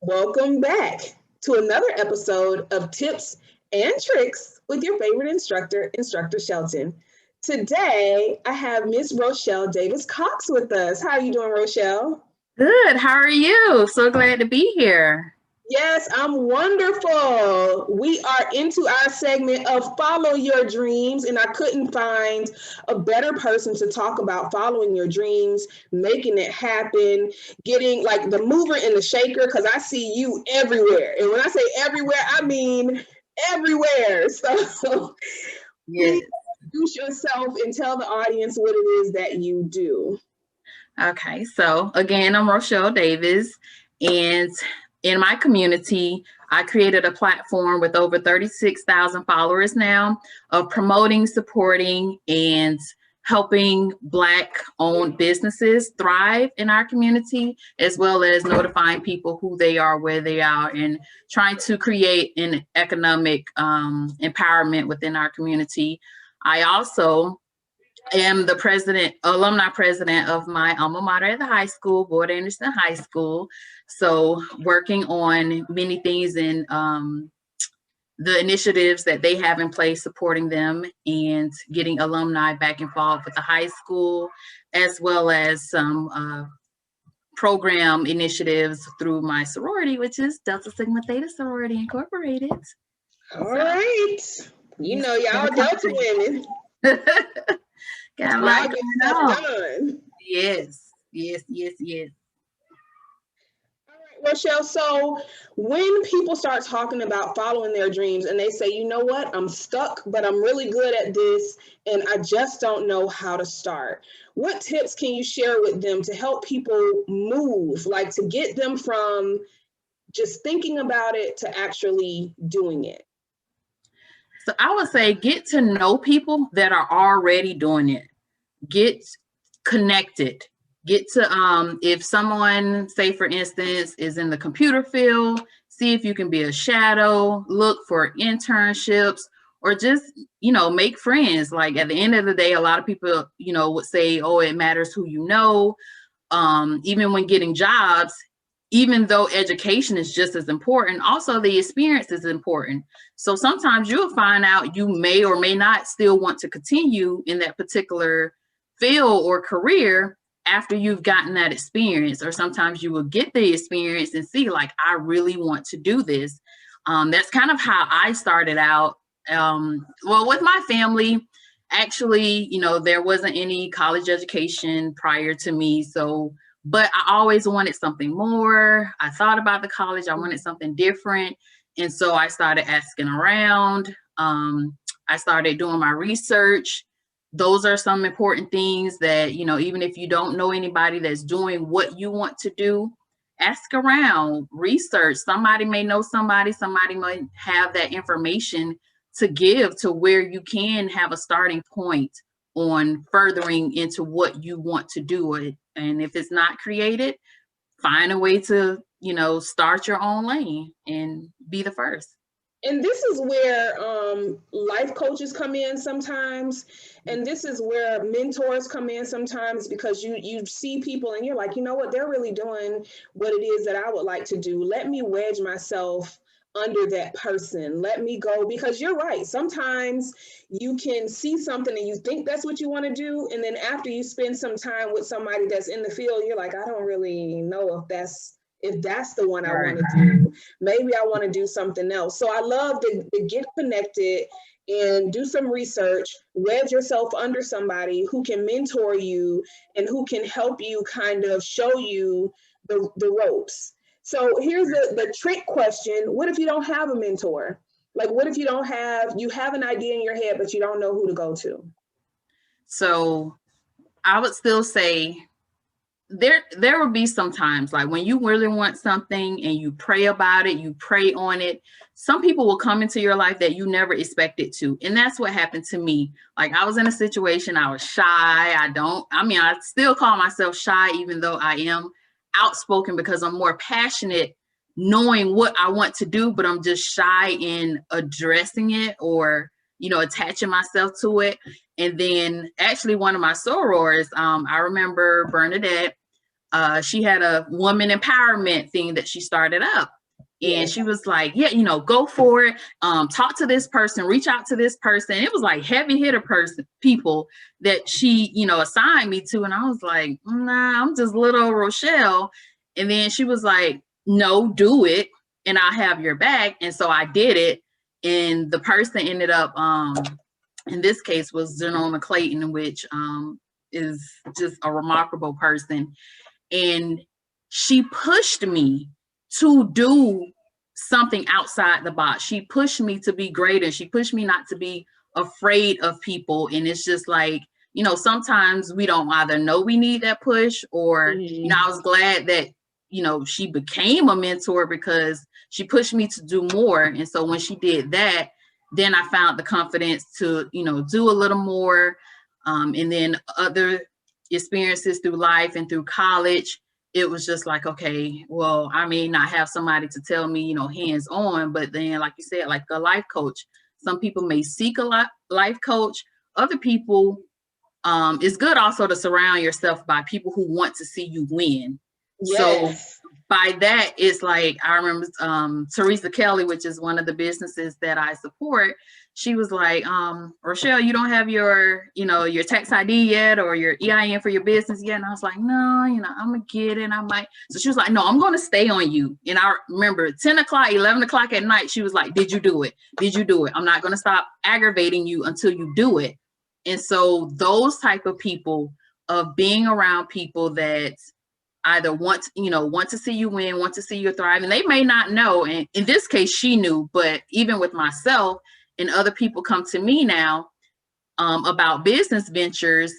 Welcome back to another episode of Tips and Tricks with your favorite instructor, Instructor Shelton. Today, I have Miss Rochelle Davis-Cox with us. How are you doing, Rochelle? Good. How are you? So glad to be here. Yes, I'm wonderful. We are into our segment of Follow Your Dreams, and I couldn't find a better person to talk about following your dreams, making it happen, getting like the mover and the shaker, because I see you everywhere. And when I say everywhere, I mean everywhere. So Yes. please introduce yourself and tell the audience what it is that you do. Okay. So again, I'm Rochelle Davis, and in my community, I created a platform with over 36,000 followers now of promoting, supporting, and helping Black-owned businesses thrive in our community, as well as notifying people who they are, where they are, and trying to create an economic empowerment within our community. I also am the alumni president of my alma mater at the high school, Boyd Anderson High School. So working on many things in the initiatives that they have in place, supporting them and getting alumni back involved with the high school, as well as some program initiatives through my sorority, which is Delta Sigma Theta Sorority Incorporated. All right. You know, y'all Delta women. Got a lot going on. Yes. All right, Rochelle. So when people start talking about following their dreams and they say, you know what, I'm stuck, but I'm really good at this and I just don't know how to start. What tips can you share with them to help people move, like to get them from just thinking about it to actually doing it? So I would say get to know people that are already doing it. Get connected. Get to, if someone, say for instance, is in the computer field, see if you can be a shadow, look for internships, or just, make friends. Like at the end of the day, a lot of people, would say, oh, it matters who you know. Even when getting jobs, even though education is just as important, also the experience is important. So sometimes you'll find out you may or may not still want to continue in that particular field or career after you've gotten that experience, or sometimes you will get the experience and see like, I really want to do this. That's kind of how I started out. Well, with my family, actually, there wasn't any college education prior to me. But I always wanted something more. I thought about the college. I wanted something different. And so I started asking around. I started doing my research. Those are some important things that, even if you don't know anybody that's doing what you want to do, ask around, research. Somebody may know somebody might have that information to give to where you can have a starting point on furthering into what you want to do. And if it's not created, find a way to, start your own lane and be the first. And this is where life coaches come in sometimes. And this is where mentors come in sometimes, because you see people and you're like, you know what, they're really doing what it is that I would like to do. Let me wedge myself under that person. Let me go, because you're right. Sometimes you can see something and you think that's what you want to do. And then after you spend some time with somebody that's in the field, you're like, I don't really know if that's the one I want to do. Maybe I want to do something else. So I love to get connected and do some research, wedge yourself under somebody who can mentor you and who can help you kind of show you the ropes. So here's the trick question. What if you don't have a mentor? Like, what if you have an idea in your head, but you don't know who to go to? So I would still say there will be some times like when you really want something and you pray about it, you pray on it. Some people will come into your life that you never expected to. And that's what happened to me. Like I was in a situation, I was shy. I still call myself shy, even though I am outspoken, because I'm more passionate knowing what I want to do, but I'm just shy in addressing it or, attaching myself to it. And then actually one of my sorors, I remember Bernadette, she had a woman empowerment thing that she started up. And she was like, yeah, go for it. Talk to this person, reach out to this person. It was like heavy hitter people that she, assigned me to. And I was like, nah, I'm just little Rochelle. And then she was like, no, do it. And I'll have your back. And so I did it. And the person ended up, in this case, was Janoma Clayton, which is just a remarkable person. And she pushed me to do something outside the box. She pushed me to be greater. She pushed me not to be afraid of people. And it's just like, sometimes we don't either know we need that push or, I was glad that, she became a mentor because she pushed me to do more. And so when she did that, then I found the confidence to, do a little more. And then other experiences through life and through college, it was just like, okay, well, I may not have somebody to tell me, hands on, but then like you said, like a life coach, some people may seek a life coach. Other people, it's good also to surround yourself by people who want to see you win. Yes. So by that, it's like, I remember Teresa Kelly, which is one of the businesses that I support. She was like, Rochelle, you don't have your, your tax ID yet or your EIN for your business yet. And I was like, no, I'm gonna get it. I might. So she was like, no, I'm going to stay on you. And I remember 10 o'clock, 11 o'clock at night, she was like, did you do it? Did you do it? I'm not going to stop aggravating you until you do it. And so those type of people, of being around people that either want to see you win, want to see you thrive, and they may not know. And in this case, she knew, but even with myself and other people come to me now about business ventures,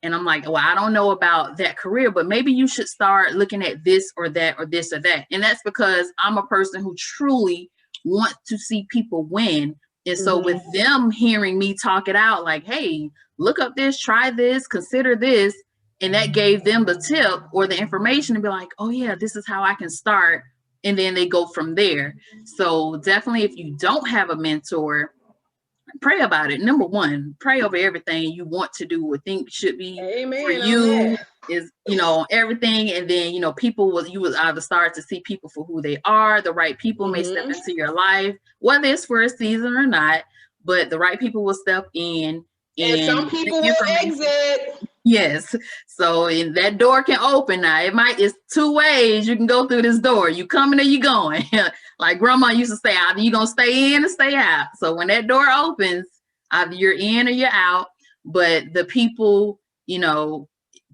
and I'm like, well, I don't know about that career, but maybe you should start looking at this or that or this or that. And that's because I'm a person who truly wants to see people win. And so with them hearing me talk it out, like, hey, look up this, try this, consider this. And that gave them the tip or the information to be like, oh yeah, this is how I can start. And then they go from there. So definitely, if you don't have a mentor, pray about it. Number one, pray over everything you want to do or think should be for you is, everything. And then, you will either start to see people for who they are. The right people may step into your life, whether it's for a season or not, but the right people will step in. And some people will exit. Yes. So and that door can open now. It's two ways you can go through this door. You coming or you going. Like grandma used to say, either you're going to stay in or stay out. So when that door opens, either you're in or you're out. But the people,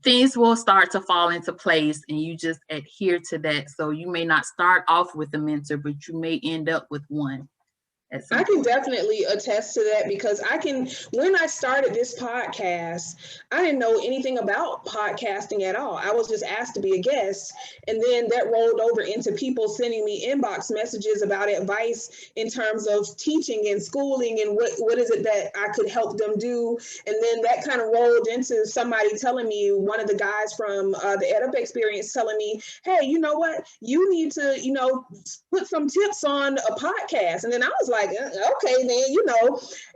things will start to fall into place and you just adhere to that. So you may not start off with a mentor, but you may end up with one. I can definitely attest to that because when I started this podcast, I didn't know anything about podcasting at all. I was just asked to be a guest. And then that rolled over into people sending me inbox messages about advice in terms of teaching and schooling and what is it that I could help them do. And then that kind of rolled into somebody telling me, one of the guys from the EdUp experience telling me, hey, you know what? You need to, put some tips on a podcast. And then I was like, okay, then,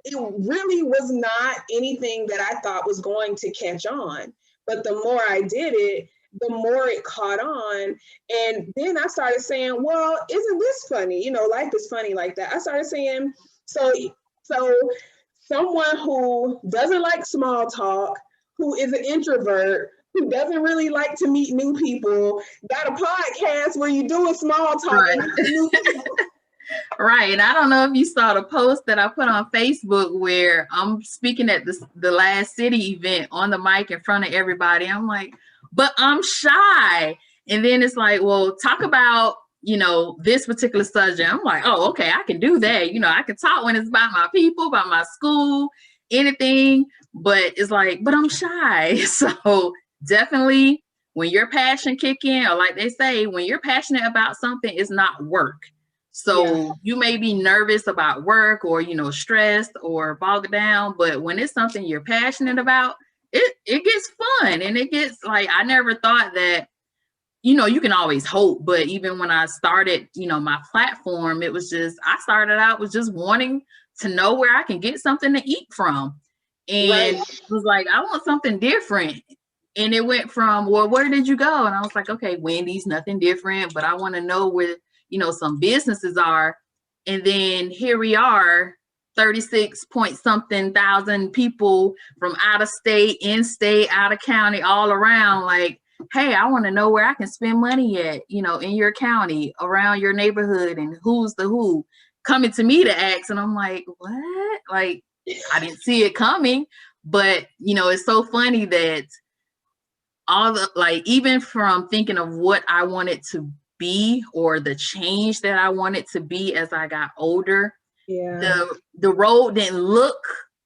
it really was not anything that I thought was going to catch on. But the more I did it, the more it caught on. And then I started saying, well, isn't this funny? Life is funny like that. I started saying, so someone who doesn't like small talk, who is an introvert, who doesn't really like to meet new people, got a podcast where you're doing small talk right. and meeting new people. Right. And I don't know if you saw the post that I put on Facebook where I'm speaking at the last city event on the mic in front of everybody. I'm like, but I'm shy. And then it's like, well, talk about, this particular subject. I'm like, oh, okay, I can do that. I can talk when it's about my people, about my school, anything. But it's like, but I'm shy. So definitely when your passion kick in, or like they say, when you're passionate about something, it's not work. So you may be nervous about work or, stressed or bogged down, but when it's something you're passionate about, it gets fun. And it gets like, I never thought that, you can always hope, but even when I started, my platform, it was just, I started out with just wanting to know where I can get something to eat from. And it was like, I want something different. And it went from, well, where did you go? And I was like, okay, Wendy's, nothing different, but I want to know where, some businesses are. And then here we are, 36 point something thousand people from out of state, in state, out of county, all around, like, hey, I want to know where I can spend money at, in your county, around your neighborhood, and who's the who coming to me to ask. And I'm like, what? Like, I didn't see it coming. But, it's so funny that all the, like, even from thinking of what I wanted to be or the change that I wanted to be as I got older, the road didn't look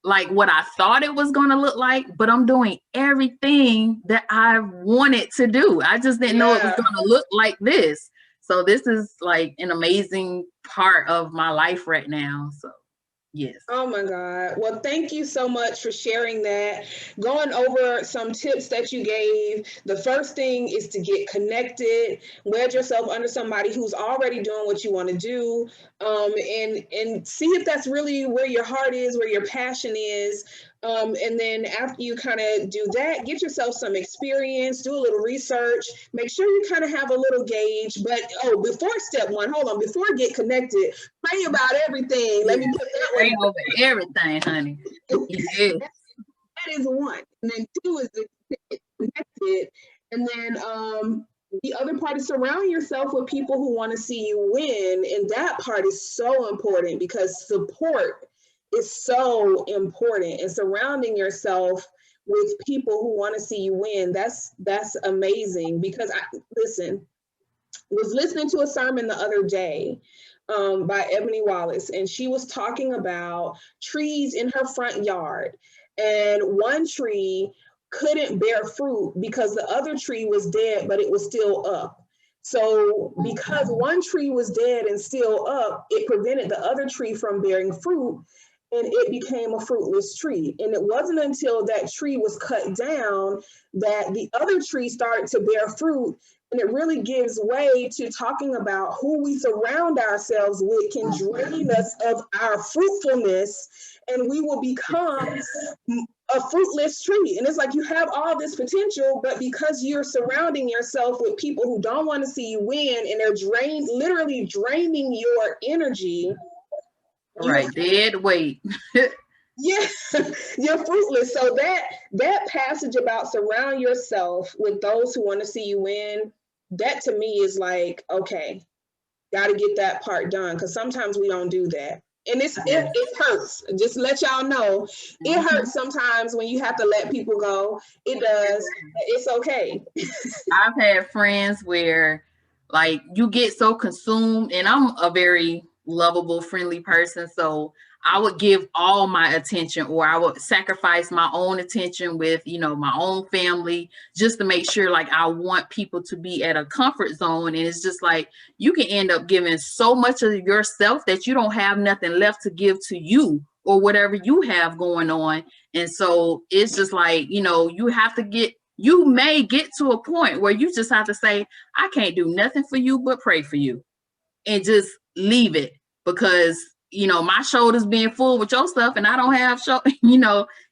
like what I thought it was going to look like, but I'm doing everything that I wanted to do. I just didn't know it was going to look like this. So this is like an amazing part of my life right now. So yes. Oh my God. Well, thank you so much for sharing that. Going over some tips that you gave. The first thing is to get connected, wedge yourself under somebody who's already doing what you want to do, and see if that's really where your heart is, where your passion is. And then after you kind of do that, get yourself some experience, do a little research, make sure you kind of have a little gauge. But before step one, hold on, before get connected, pray about everything. Let me put that pray over everything, honey. Yeah. That is one. And then two is to get connected. And then the other part is surround yourself with people who want to see you win. And that part is so important because support is so important, and surrounding yourself with people who want to see you win, that's amazing. Because I was listening to a sermon the other day by Ebony Wallace, and she was talking about trees in her front yard, and one tree couldn't bear fruit because the other tree was dead, but it was still up. So because one tree was dead and still up, it prevented the other tree from bearing fruit, and it became a fruitless tree. And it wasn't until that tree was cut down that the other tree started to bear fruit. And it really gives way to talking about who we surround ourselves with can drain us of our fruitfulness, and we will become a fruitless tree. And it's like you have all this potential, but because you're surrounding yourself with people who don't want to see you win, and they're literally draining your energy. Right, dead weight. Yeah, you're fruitless. So that passage about surround yourself with those who want to see you win, that to me is like, okay, got to get that part done, because sometimes we don't do that. And it hurts. Just let y'all know, it hurts sometimes when you have to let people go. It does. It's okay. I've had friends where, like, you get so consumed, and I'm a very lovable, friendly person, so I would give all my attention, or I would sacrifice my own attention with, my own family, just to make sure, like, I want people to be at a comfort zone. And it's just like, you can end up giving so much of yourself that you don't have nothing left to give to you or whatever you have going on. And so it's just like, you may get to a point where you just have to say, I can't do nothing for you but pray for you, and just leave it, because my shoulder's being full with your stuff, and I don't have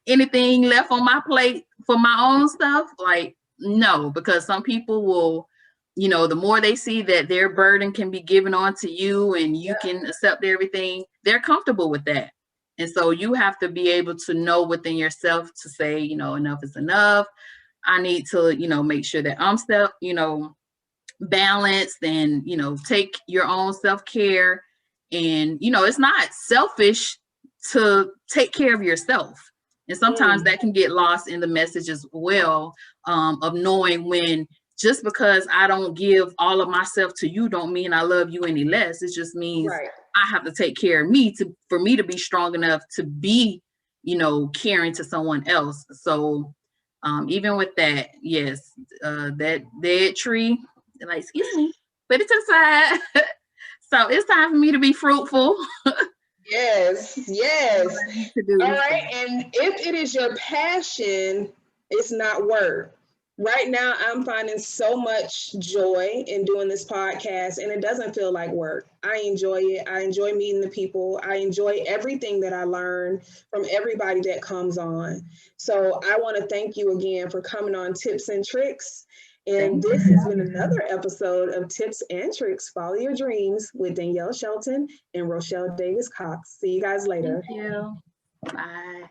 anything left on my plate for my own stuff. Like, no, because some people will, the more they see that their burden can be given on to you and you can accept everything, they're comfortable with that. And so you have to be able to know within yourself to say, enough is enough. I need to, make sure that I'm balanced, and, take your own self-care. And, it's not selfish to take care of yourself. And sometimes that can get lost in the message as well, of knowing when, just because I don't give all of myself to you don't mean I love you any less. It just means I have to take care of me for me to be strong enough to be, caring to someone else. So even with that, yes, that dead tree, like, excuse me, put it to the side. So it's time for me to be fruitful. Yes. All right. And if it is your passion, it's not work. Right now, I'm finding so much joy in doing this podcast, and it doesn't feel like work. I enjoy it. I enjoy meeting the people. I enjoy everything that I learn from everybody that comes on. So I want to thank you again for coming on Tips and Tricks. And this has been another episode of Tips and Tricks, Follow Your Dreams with Danielle Shelton and Rochelle Davis Cox. See you guys later. Thank you. Bye.